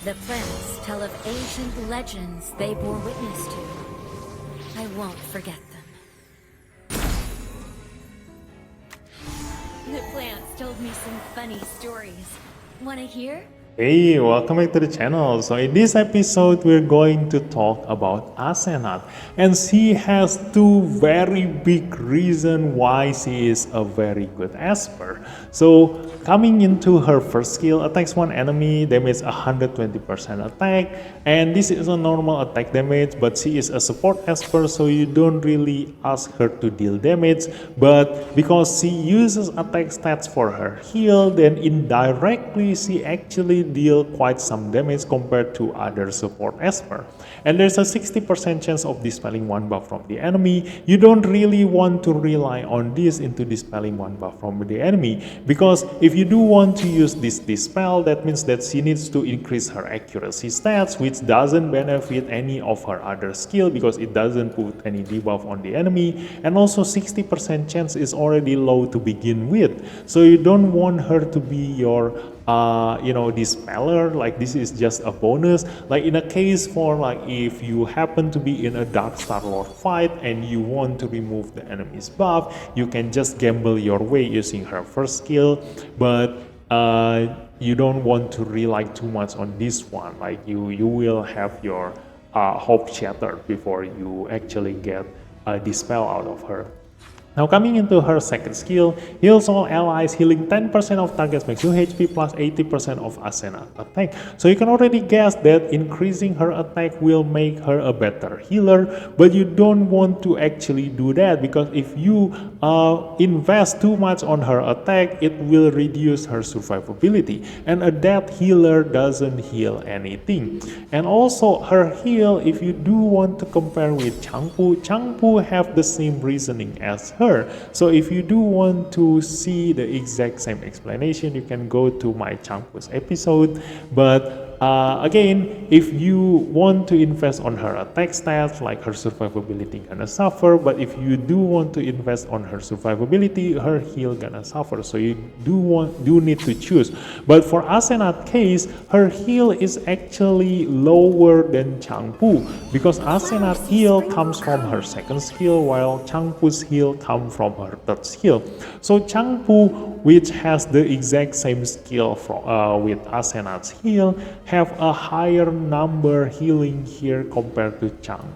The plants tell of ancient legends they bore witness to. I won't forget them. The plants told me some funny stories. Wanna hear? Hey, welcome back to the channel. So in this episode, we're going to talk about ASENATH, and she has two very big reasons why she is a very good esper. So coming into her first skill, attacks one enemy, damage 120% attack, and this is a normal attack damage, but she is a support esper, so you don't really ask her to deal damage, but because she uses attack stats for her heal, then indirectly she actually deal quite some damage compared to other support esper. And there's a 60% chance of dispelling one buff from the enemy. You don't really want to rely on this into dispelling one buff from the enemy, because if you do want to use this dispel, that means that she needs to increase her accuracy stats, which doesn't benefit any of her other skill because it doesn't put any debuff on the enemy, and also 60% chance is already low to begin with, so you don't want her to be your dispeller. Like, this is just a bonus. Like in a case for like if you happen to be in a Dark Star Lord fight and you want to remove the enemy's buff, you can just gamble your way using her first skill, but you don't want to rely too much on this one. Like you will have your hope shattered before you actually get a dispel out of her. Now coming into her second skill, heals all allies, healing 10% of target's maximum HP plus 80% of ASENATH attack. So you can already guess that increasing her attack will make her a better healer, but you don't want to actually do that, because if you invest too much on her attack, it will reduce her survivability, and a dead healer doesn't heal anything. And also her heal, if you do want to compare with Changpu have the same reasoning as her. So if you do want to see the exact same explanation, you can go to my Changpu's episode. But again, if you want to invest on her attack stats, like her survivability gonna suffer, but if you do want to invest on her survivability, her heal gonna suffer. So you do need to choose. But for ASENATH case, her heal is actually lower than Changpu, because ASENATH heal comes from her second skill, while Changpu's heal comes from her third skill. So Changpu, which has the exact same skill with ASENATH's heal, have a higher number healing here compared to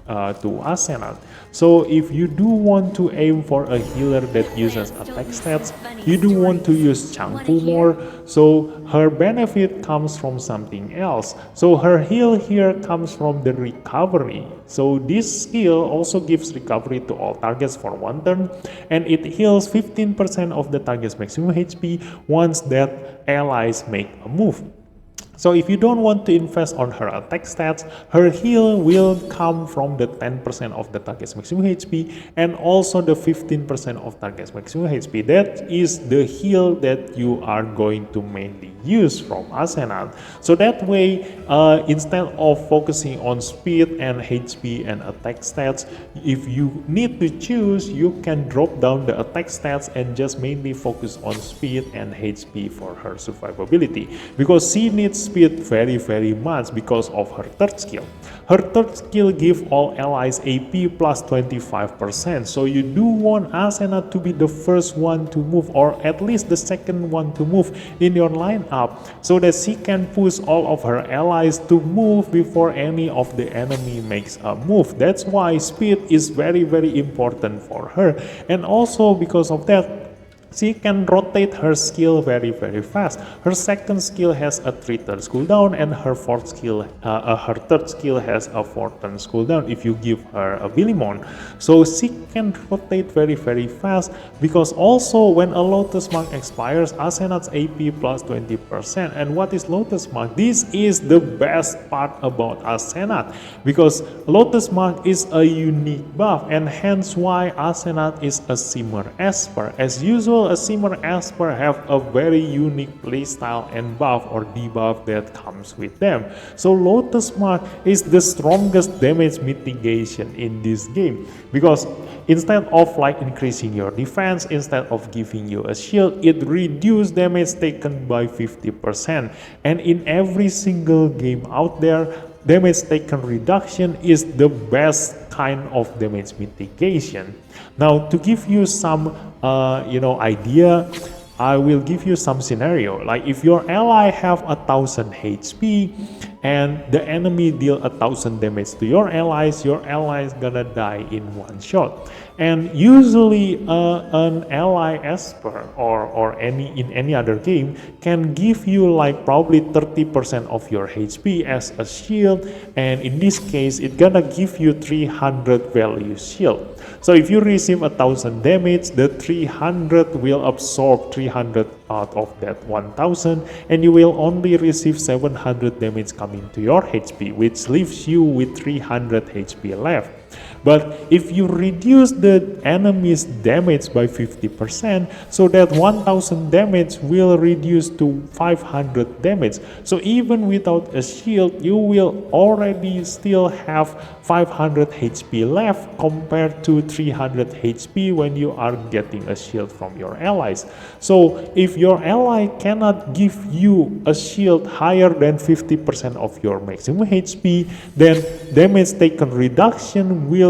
ASENATH. So if you do want to aim for a healer that uses attack stats, you do want to use Changpu more, so her benefit comes from something else. So her heal here comes from the recovery. So this skill also gives recovery to all targets for one turn, and it heals 15% of the target's maximum HP once that allies make a move. So if you don't want to invest on her attack stats, her heal will come from the 10% of the target's maximum HP and also the 15% of target's maximum HP. That is the heal that you are going to mainly use from ASENATH. So that way, instead of focusing on speed and HP and attack stats, if you need to choose, you can drop down the attack stats and just mainly focus on speed and HP for her survivability, because she needs speed very much because of her third skill. Her third skill gives all allies AP plus 25%, so you do want ASENATH to be the first one to move, or at least the second one to move in your lineup, so that she can push all of her allies to move before any of the enemy makes a move. That's why speed is very important for her, and also because of that, she can rotate her skill very fast. Her second skill has a 3 turns cooldown, and her her third skill has a 4 turns cooldown if you give her a Billimon. So she can rotate very fast, because also when a Lotus Mark expires, ASENATH's AP plus 20%. And what is Lotus Mark? This is the best part about ASENATH, because Lotus Mark is a unique buff, and hence why ASENATH is a Shimmer Esper. As usual, also a Shimmer Esper have a very unique playstyle and buff or debuff that comes with them. So Lotus Mark is the strongest damage mitigation in this game, because instead of like increasing your defense, instead of giving you a shield, it reduces damage taken by 50%. And in every single game out there, damage taken reduction is the best kind of damage mitigation. Now, to give you some idea, I will give you some scenario. Like if your ally have 1000 HP and the enemy deal 1000 damage to your allies gonna die in one shot. And usually an ally Esper or any other game can give you like probably 30% of your HP as a shield, and in this case it's gonna give you 300 value shield. So if you receive 1000 damage, the 300 will absorb 300 out of that 1000, and you will only receive 700 damage coming to your HP, which leaves you with 300 HP left. But if you reduce the enemy's damage by 50%, so that 1000 damage will reduce to 500 damage. So even without a shield, you will already still have 500 HP left compared to 300 HP when you are getting a shield from your allies. So if your ally cannot give you a shield higher than 50% of your maximum HP, then damage taken reduction will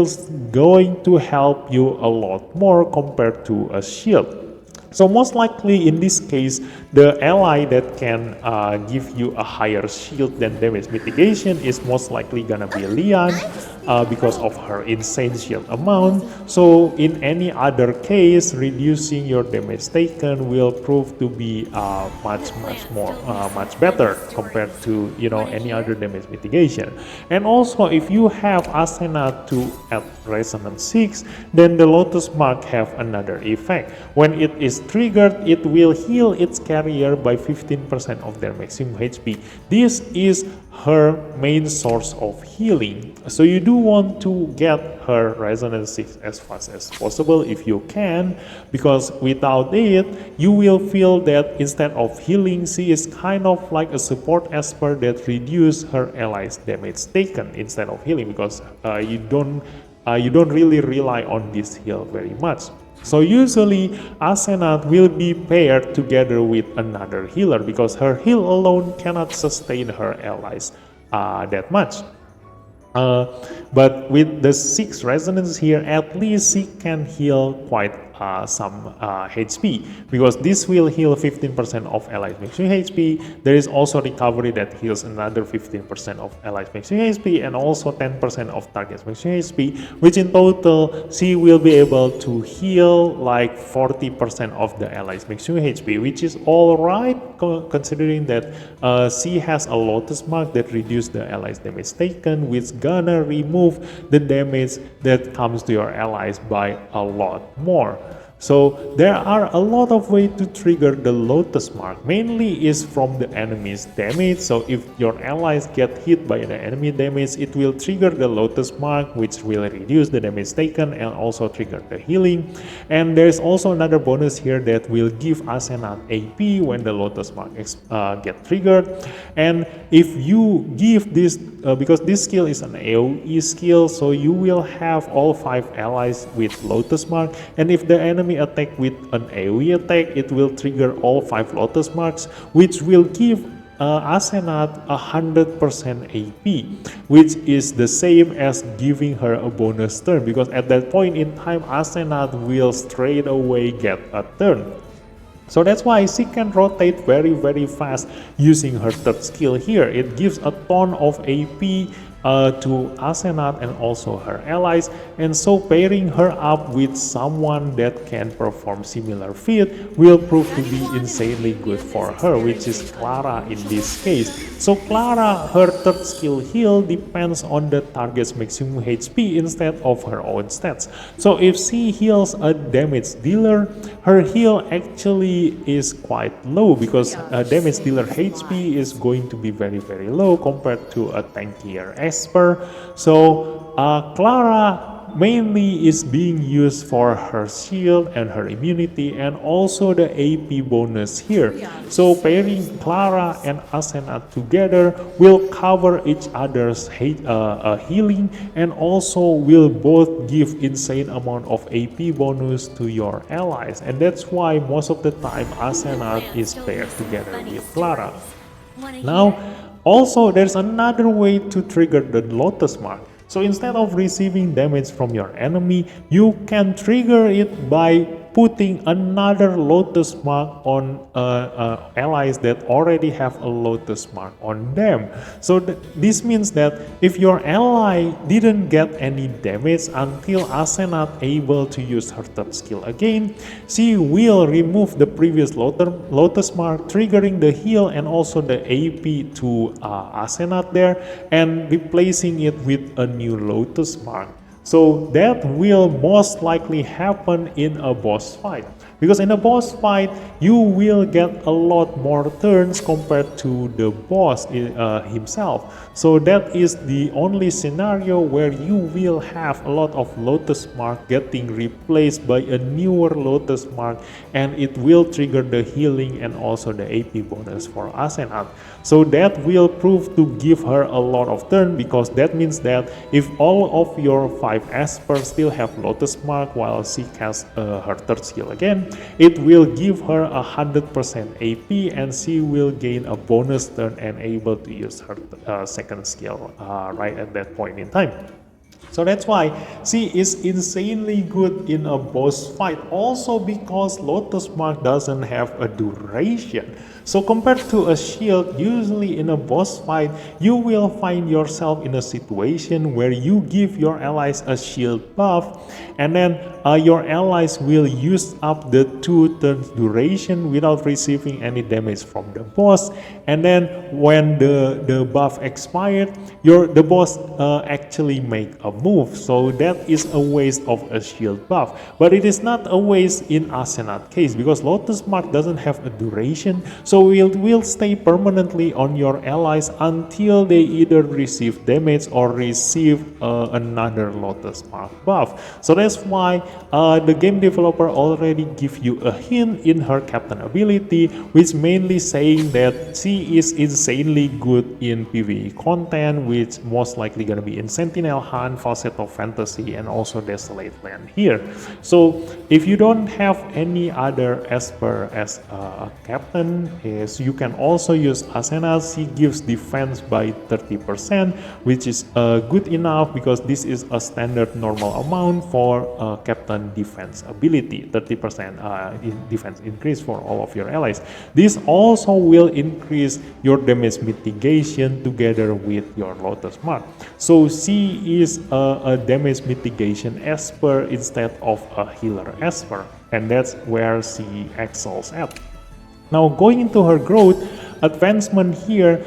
going to help you a lot more compared to a shield. So most likely in this case, the ally that can give you a higher shield than damage mitigation is most likely gonna be Lian, because of her insane shield amount. So in any other case, reducing your damage taken will prove to be much better compared to any other damage mitigation. And also if you have ASENATH to add Resonance 6, then the Lotus Mark have another effect. When it is triggered, it will heal its carrier by 15% of their maximum HP. This is her main source of healing. So you do want to get her Resonance 6 as fast as possible if you can, because without it, you will feel that instead of healing, she is kind of like a support Esper that reduce her allies' damage taken instead of healing, because you don't really rely on this heal very much. So usually ASENATH will be paired together with another healer, because her heal alone cannot sustain her allies that much. But with the 6 resonance here, at least she can heal quite some HP, because this will heal 15% of allies maximum HP. There is also recovery that heals another 15% of allies maximum HP, and also 10% of target's maximum HP, which in total she will be able to heal like 40% of the allies maximum HP, which is alright considering that she has a Lotus Mark that reduces the allies damage taken, which gonna remove the damage that comes to your allies by a lot more. So there are a lot of ways to trigger the Lotus Mark. Mainly is from the enemy's damage. So if your allies get hit by the enemy damage, it will trigger the Lotus Mark, which will reduce the damage taken and also trigger the healing. And there's also another bonus here that will give ASENATH AP when the Lotus Mark get triggered. And if you give this, because this skill is an AoE skill, so you will have all 5 allies with Lotus Mark, and if the enemy attack with an AoE attack, it will trigger all 5 Lotus Marks, which will give ASENATH 100% AP, which is the same as giving her a bonus turn, because at that point in time ASENATH will straight away get a turn. So that's why she can rotate very fast using her third skill here. It gives a ton of AP to ASENATH and also her allies, and so pairing her up with someone that can perform similar feat will prove to be insanely good for her, which is Clara in this case. So Clara, her third skill heal depends on the target's maximum HP instead of her own stats. So if she heals a damage dealer, her heal actually is quite low, because damage dealer HP is going to be very low compared to a tankier Esper. So Clara mainly is being used for her shield and her immunity and also the AP bonus here. So pairing Clara and ASENATH together will cover each other's healing and also will both give insane amount of AP bonus to your allies, and that's why most of the time ASENATH is paired together with Clara. Now, also there's another way to trigger the Lotus Mark. So instead of receiving damage from your enemy, you can trigger it by putting another Lotus Mark on allies that already have a Lotus Mark on them. So this means that if your ally didn't get any damage until ASENATH able to use her third skill again, she will remove the previous Lotus Mark, triggering the heal and also the AP to ASENATH there and replacing it with a new Lotus Mark. So that will most likely happen in a boss fight, because in a boss fight you will get a lot more turns compared to the boss himself. So that is the only scenario where you will have a lot of Lotus Mark getting replaced by a newer Lotus Mark, and it will trigger the healing and also the AP bonus for ASENATH. So that will prove to give her a lot of turn, because that means that if all of your 5 Esper still have Lotus Mark while she casts her third skill again, it will give her 100% AP and she will gain a bonus turn and able to use her second skill right at that point in time. So that's why she is insanely good in a boss fight, also because Lotus Mark doesn't have a duration. So compared to a shield, usually in a boss fight, you will find yourself in a situation where you give your allies a shield buff, and then your allies will use up the 2 turns duration without receiving any damage from the boss, and then when the buff expired, the boss actually make a move. So that is a waste of a shield buff. But it is not a waste in ASENATH case, because Lotus Mark doesn't have a duration, so it will stay permanently on your allies until they either receive damage or receive another Lotus Mark buff. So that's why the game developer already give you a hint in her captain ability, which mainly saying that she is insanely good in PvE content, which most likely gonna be in Sentinel Hunt, Falsetto Fantasy, and also Dislyte Land here. So if you don't have any other Esper as a captain, you can also use ASENATH. She gives defense by 30%, which is good enough because this is a standard normal amount for captain defense ability. 30% defense increase for all of your allies. This also will increase your damage mitigation together with your Lotus Mark. So she is a damage mitigation Esper instead of a healer Esper, and that's where she excels at. Now going into her growth advancement here,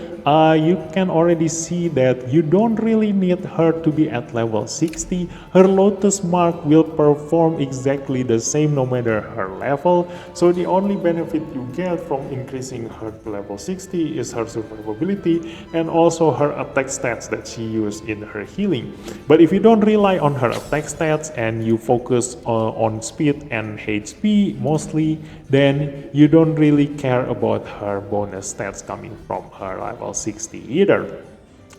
you can already see that you don't really need her to be at level 60. Her Lotus Mark will perform exactly the same no matter her level. So the only benefit you get from increasing her to level 60 is her survivability and also her attack stats that she used in her healing. But if you don't rely on her attack stats and you focus on speed and HP mostly, then you don't really care about her bonus stats coming from her level 60 either.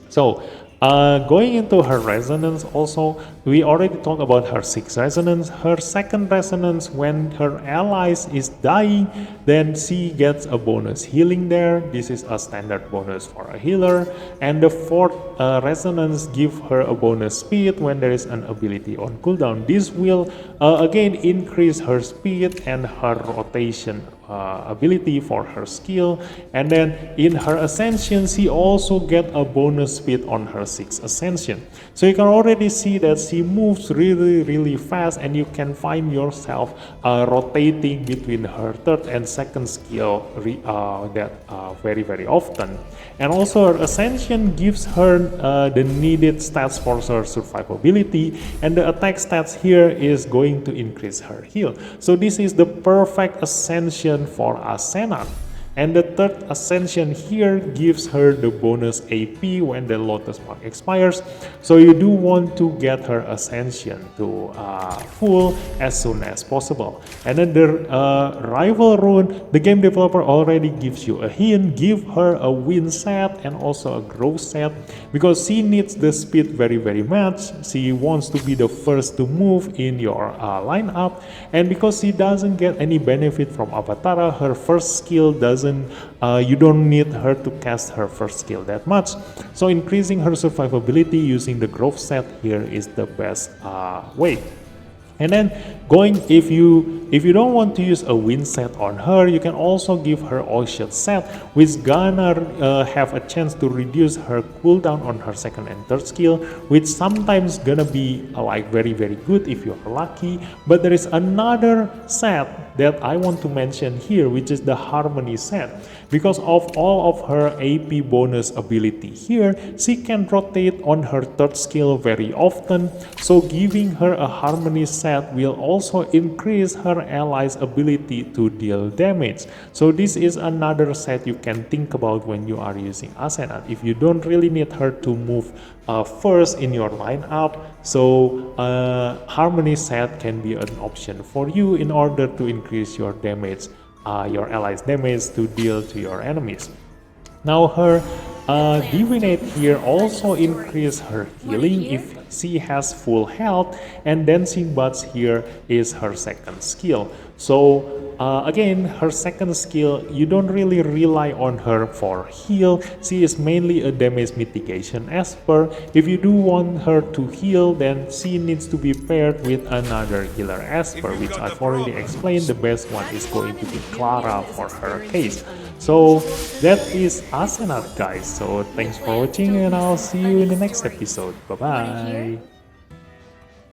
So going into her resonance also, we already talked about her 6th resonance. Her 2nd resonance, when her allies is dying, then she gets a bonus healing there. This is a standard bonus for a healer. And the 4th resonance give her a bonus speed when there is an ability on cooldown. This will again increase her speed and her rotation ability for her skill. And then in her ascension, she also get a bonus speed on her 6th ascension. So you can already see that she moves really fast, and you can find yourself rotating between her 3rd and 2nd skill very often. And also her ascension gives her the needed stats for her survivability, and the attack stats here is going to increase her heal. So this is the perfect ascension for ASENATH. And the third ascension here gives her the bonus AP when the Lotus Mark expires. So you do want to get her ascension to full as soon as possible. And then the rival rune, the game developer already gives you a hint. Give her a wind set and also a growth set because she needs the speed very much. She wants to be the first to move in your lineup, and because she doesn't get any benefit from Avatara, her first skill doesn't you don't need her to cast her first skill that much. So increasing her survivability using the growth set here is the best way. And then if you don't want to use a wind set on her, you can also give her ocean set, which gonna have a chance to reduce her cooldown on her second and third skill, which sometimes gonna be like very good if you are lucky. But there is another set that I want to mention here, which is the harmony set. Because of all of her AP bonus ability here, she can rotate on her third skill very often, so giving her a harmony set will also increase her allies' ability to deal damage. So this is another set you can think about when you are using ASENATH. If you don't really need her to move first in your lineup, so harmony set can be an option for you in order to increase your damage, your allies' damage to deal to your enemies. Now her E28 here also increase her healing if she has full health, and dancing buds here is her second skill. So again, her second skill, you don't really rely on her for heal. She is mainly a damage mitigation esper. If you do want her to heal, then she needs to be paired with another healer esper, which I've already explained. The best one is going to be Clara for her case. So that is ASENATH, guys. So thanks for watching, and I'll see you in the next episode. Bye bye.